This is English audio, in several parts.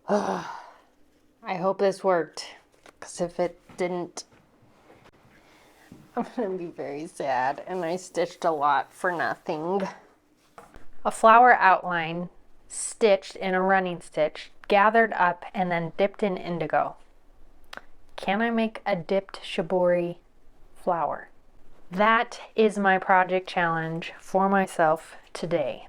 I hope this worked, because if it didn't, I'm gonna be very sad, and I stitched a lot for nothing. A flower outline stitched in a running stitch, gathered up, and then dipped in indigo. Can I make a dipped Shibori flower? That is my project challenge for myself today.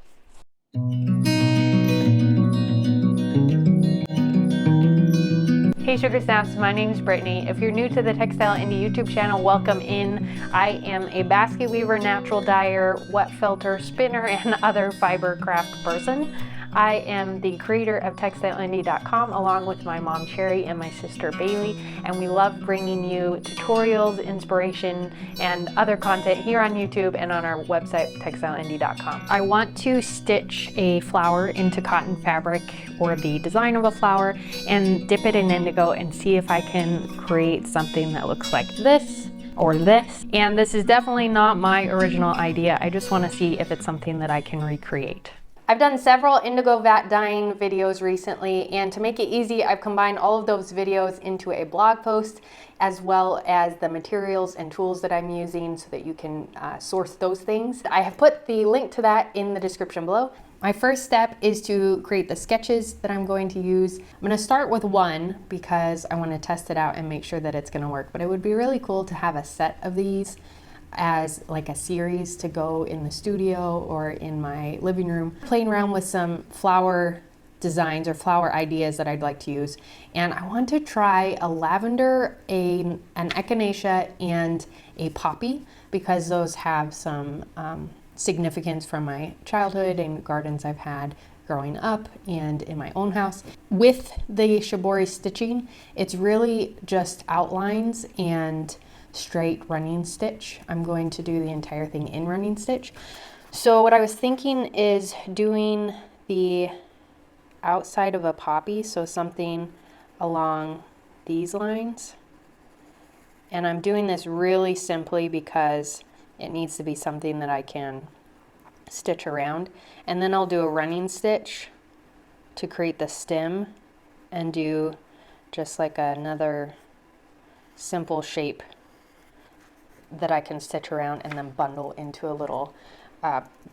Hey Sugar Snaps, my name is Brittany. If you're new to the Textile Indie YouTube channel, welcome in. I am a basket weaver, natural dyer, wet felter, spinner, and other fiber craft person. I am the creator of TextileIndie.com along with my mom Cherry and my sister Bailey, and we love bringing you tutorials, inspiration, and other content here on YouTube and on our website, TextileIndie.com. I want to stitch a flower into cotton fabric or the design of a flower and dip it in indigo and see if I can create something that looks like this or this. And this is definitely not my original idea. I just want to see if it's something that I can recreate. I've done several indigo vat dyeing videos recently, and to make it easy, I've combined all of those videos into a blog post, as well as the materials and tools that I'm using so that you can source those things. I have put the link to that in the description below. My first step is to create the sketches that I'm going to use. I'm going to start with one because I want to test it out and make sure that it's going to work, but it would be really cool to have a set of these as like a series to go in the studio or in my living room, playing around with some flower designs or flower ideas that I'd like to use. And I want to try a lavender, an echinacea, and a poppy, because those have some significance from my childhood and gardens I've had growing up and in my own house. With the Shibori stitching, it's really just outlines and straight running stitch. I'm going to do the entire thing in running stitch. So what I was thinking is doing the outside of a poppy, so something along these lines. And I'm doing this really simply because it needs to be something that I can stitch around. And then I'll do a running stitch to create the stem and do just like another simple shape that I can stitch around and then bundle into a little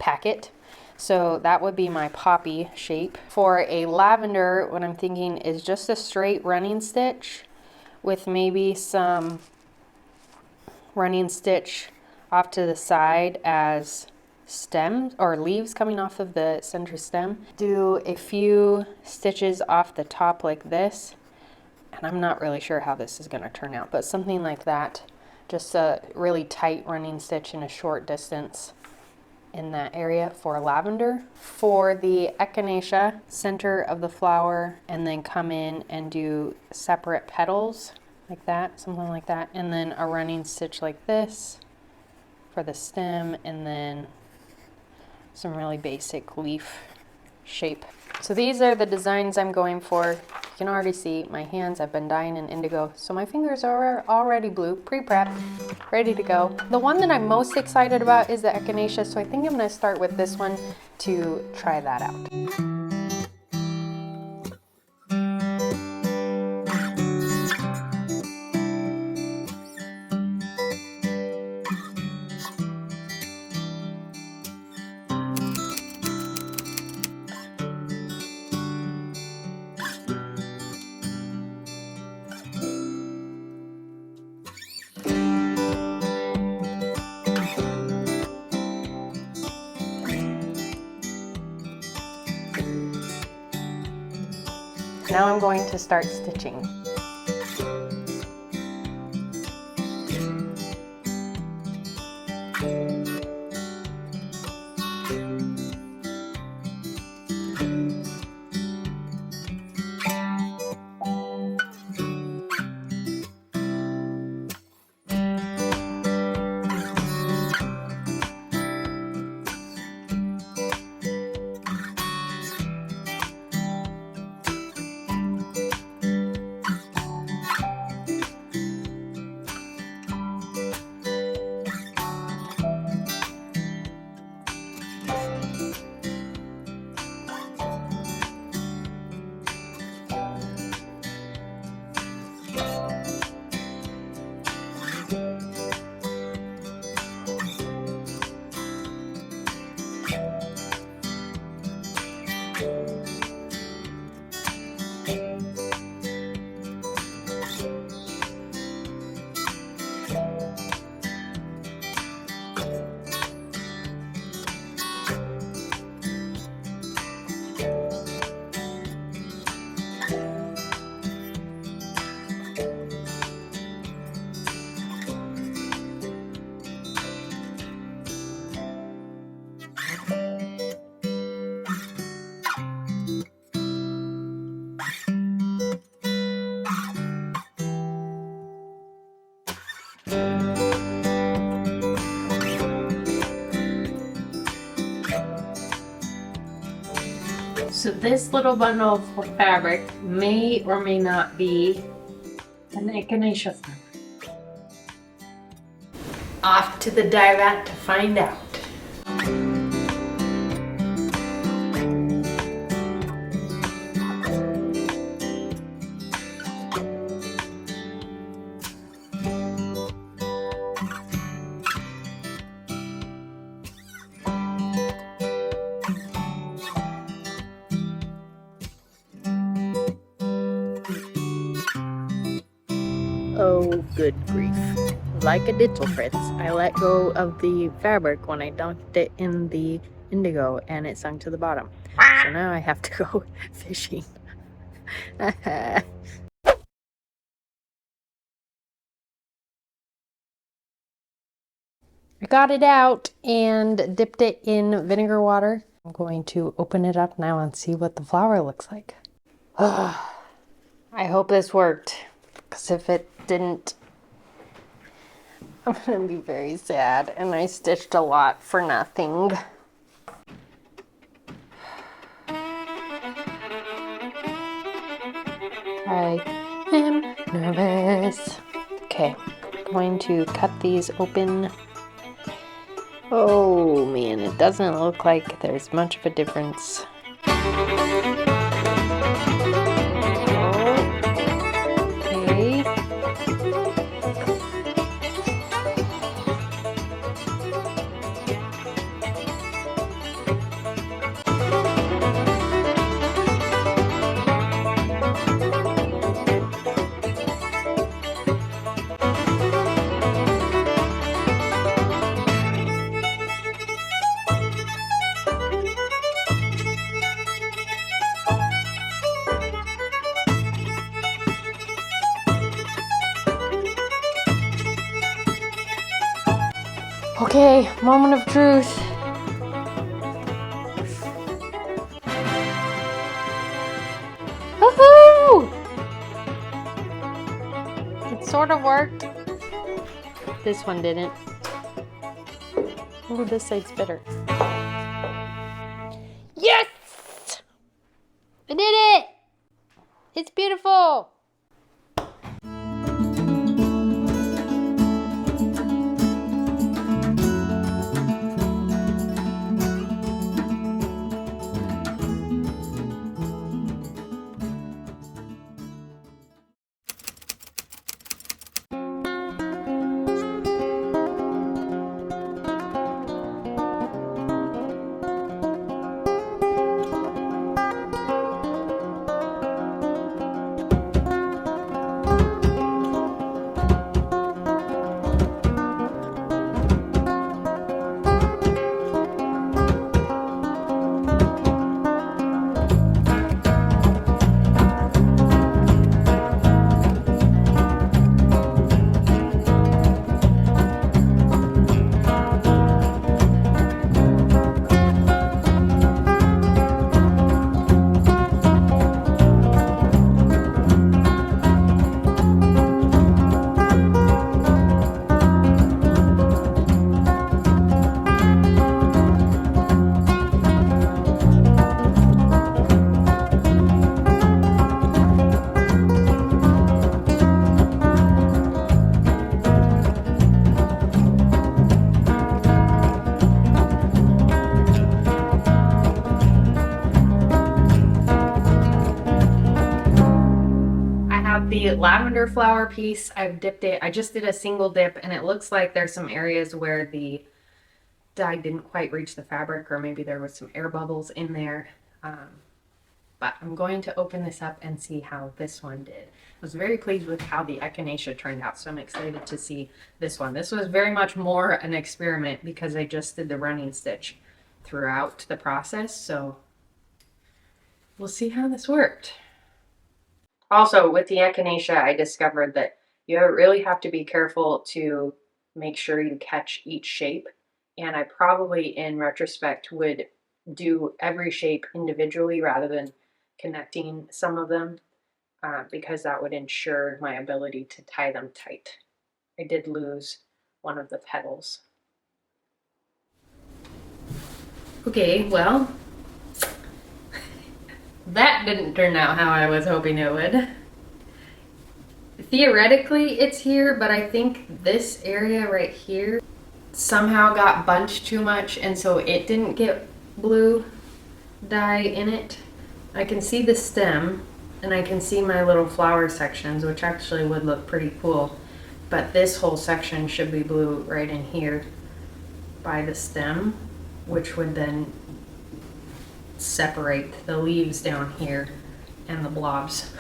packet. So that would be my poppy shape. For a lavender, what I'm thinking is just a straight running stitch with maybe some running stitch off to the side as stems or leaves coming off of the center stem. Do a few stitches off the top like this, and I'm not really sure how this is going to turn out, but something like that. Just a really tight running stitch in a short distance in that area for lavender. For the echinacea, center of the flower, and then come in and do separate petals like that, something like that, and then a running stitch like this for the stem, and then some really basic leaf shape. So these are the designs I'm going for. You can already see my hands, I've been dyeing in indigo, so my fingers are already blue, pre-prepped, ready to go. The one that I'm most excited about is the echinacea, so I think I'm going to start with this one to try that out. Now I'm going to start stitching. So this little bundle of fabric may or may not be an echinacea fabric. Off to the dye vat to find out. Oh, good grief. Like a ditzel fritz, I let go of the fabric when I dunked it in the indigo and it sunk to the bottom. So now I have to go fishing. I got it out and dipped it in vinegar water. I'm going to open it up now and see what the flower looks like. I hope this worked, because if it didn't, I'm gonna be very sad, and I stitched a lot for nothing. I am nervous. Okay, I'm going to cut these open. Oh man, it doesn't look like there's much of a difference. Okay. Okay, moment of truth. Woohoo! It sort of worked. This one didn't. Oh, this side's better. Yes! I did it! It's beautiful! The lavender flower piece, I've dipped it. I just did a single dip, and it looks like there's some areas where the dye didn't quite reach the fabric, or maybe there was some air bubbles in there. But I'm going to open this up and see how this one did. I was very pleased with how the echinacea turned out, so I'm excited to see this one. This was very much more an experiment because I just did the running stitch throughout the process, so we'll see how this worked. Also, with the echinacea, I discovered that you really have to be careful to make sure you catch each shape. And I probably, in retrospect, would do every shape individually rather than connecting some of them, because that would ensure my ability to tie them tight. I did lose one of the petals. Okay, well, That didn't turn out how I was hoping it would. Theoretically, it's here, but I think this area right here somehow got bunched too much, and so it didn't get blue dye in it. I can see the stem, and I can see my little flower sections, which actually would look pretty cool. But this whole section should be blue right in here by the stem, which would then separate the leaves down here, and the blobs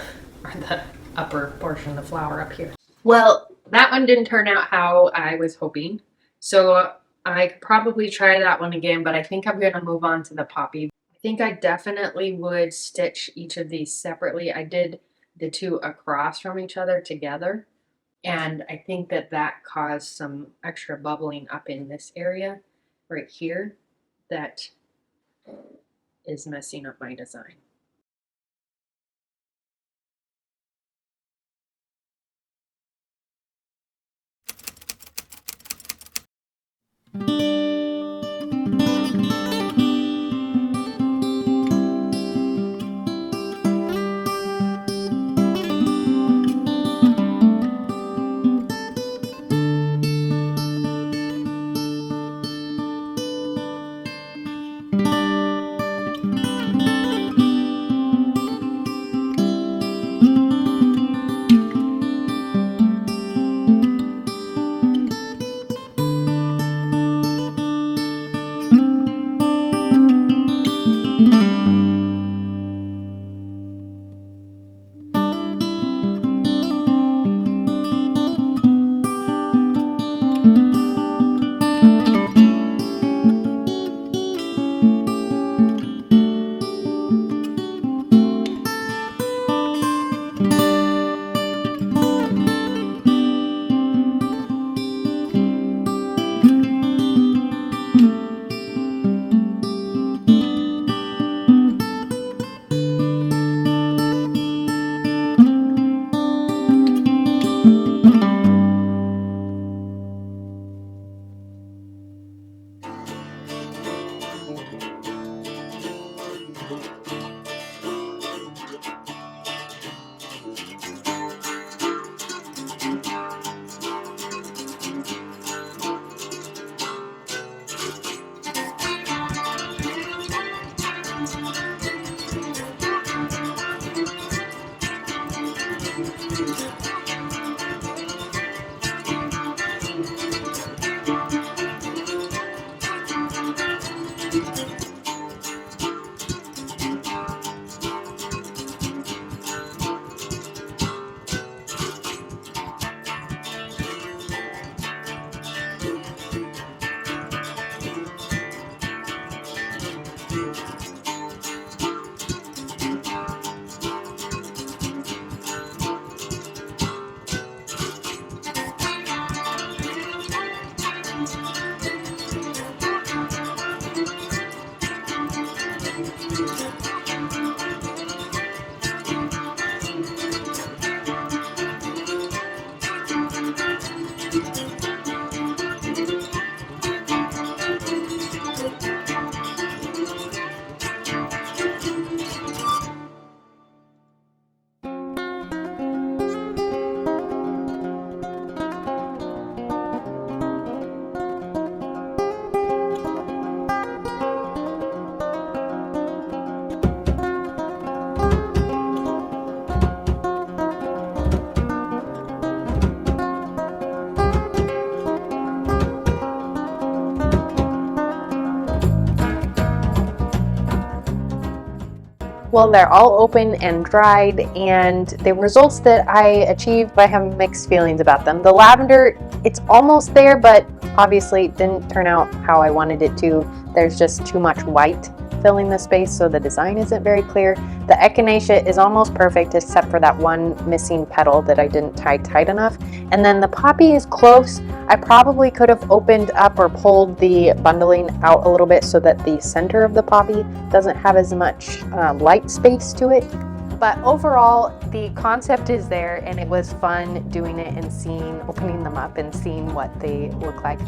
are the upper portion of the flower up here. Well, that one didn't turn out how I was hoping, so I could probably try that one again, but I think I'm going to move on to the poppy. I think I definitely would stitch each of these separately. I did the two across from each other together, and I think that that caused some extra bubbling up in this area right here that is messing up my design. Well, they're all open and dried, and the results that I achieved, I have mixed feelings about them. The lavender, it's almost there, but obviously it didn't turn out how I wanted it to. There's just too much white filling the space, so the design isn't very clear. The Echinacea is almost perfect except for that one missing petal that I didn't tie tight enough. And then the poppy is close. I probably could have opened up or pulled the bundling out a little bit so that the center of the poppy doesn't have as much light space to it. But overall, the concept is there, and it was fun doing it and opening them up and seeing what they look like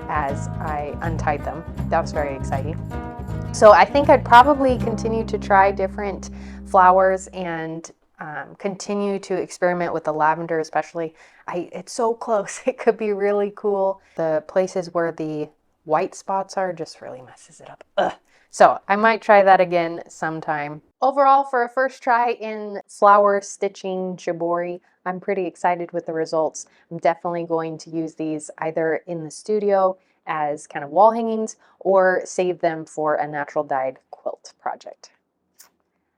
as I untied them. That was very exciting. So I think I'd probably continue to try different flowers and continue to experiment with the lavender, especially. It's so close. It could be really cool. The places where the white spots are just really messes it up. Ugh. So I might try that again sometime. Overall, for a first try in flower stitching Shibori, I'm pretty excited with the results. I'm definitely going to use these either in the studio as kind of wall hangings or save them for a natural dyed quilt project.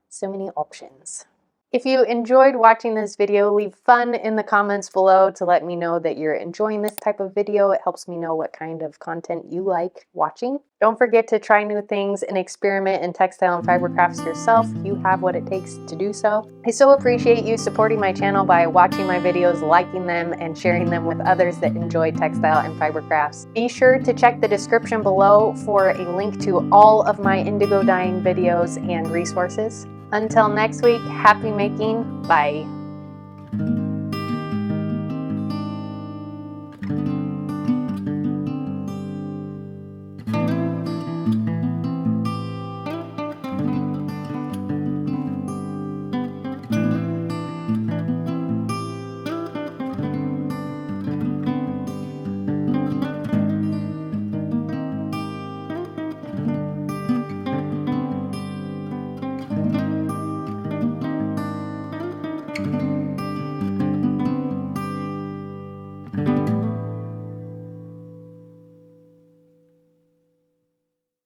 So many options. If you enjoyed watching this video, leave fun in the comments below to let me know that you're enjoying this type of video. It helps me know what kind of content you like watching. Don't forget to try new things and experiment in textile and fiber crafts yourself. You have what it takes to do so. I so appreciate you supporting my channel by watching my videos, liking them, and sharing them with others that enjoy textile and fiber crafts. Be sure to check the description below for a link to all of my indigo dyeing videos and resources. Until next week, happy making. Bye.